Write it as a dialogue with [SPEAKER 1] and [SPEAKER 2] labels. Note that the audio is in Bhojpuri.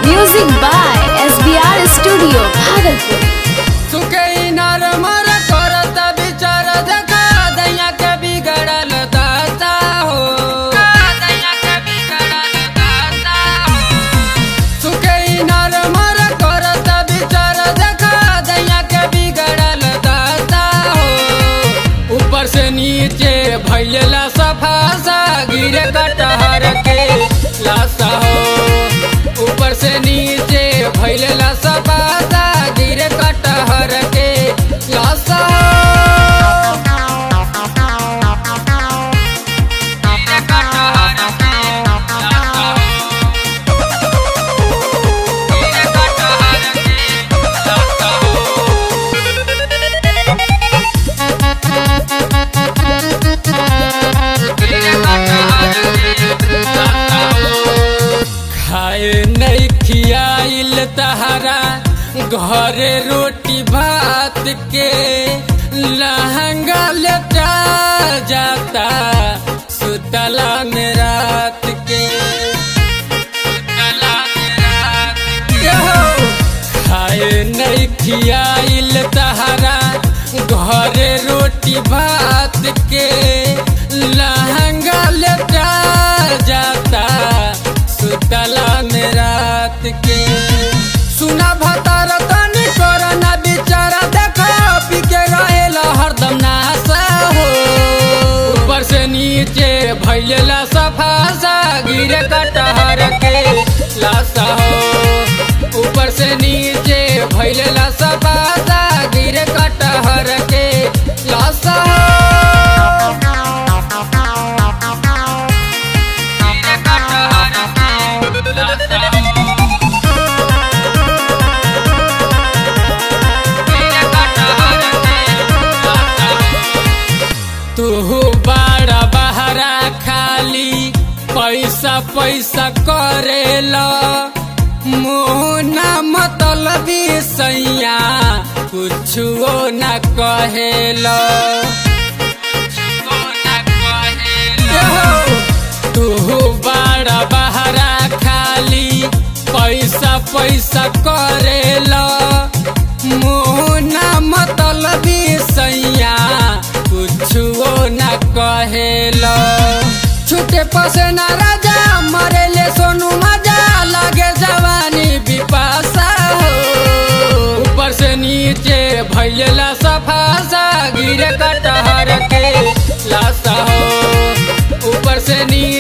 [SPEAKER 1] Music by SBR studio Bhagalpur.
[SPEAKER 2] सुखई नर मर करत विचार देखा दैया के बिगड़ल दाता हो, दैया के बिगड़ल दाता हो। सुखई नर मर करत विचार देखा दैया के बिगड़ल दाता हो। ऊपर से नीचे भैला सफा सा गिरे कटहर के लाशा हो। ऊपर से नीचे भैला सफा सा गिरे कटहर के लाशा हो। गिरे कटहर के लाशा हो। गिरे कटहर के लाशा हो। गिरे कटहर के लाशा हो। खाए नहीं खियाइल तहरा घरे रोटी भात के लहंगा लेटा जाता सुतला में रात के, सुतला में रात के हो। खाए नहीं खियाइल तहरा घरे रोटी भात के लहंगा लेटा जाता सुतला में रात के। सुना भतार तनी करना बिचारा देखा पी के रहेला हरदम नासा हो। ऊपर से नीचे भैला सफा सा गिरे कटहर के लाशा हो। ऊपर से नीचे भैला सफा सा गिरे कटहर के लाशा हो। गिरे कटहर के लाशा हो। तू बड़ा बहरा खाली पैसा पैसा करेला मोहना मतलबी सैया कुछो न कहेला। तू बड़ा बहरा खाली पैसा पैसा करेला मोहना मतलबी सैया कुछो न कहेला। छूटे पसेना राजा मरेले सोनू मजा लगे जवानी बिपाशा हो। ऊपर से नीचे भैला सफा सा गिरे कटहर के लाशा हो। ऊपर से नीचे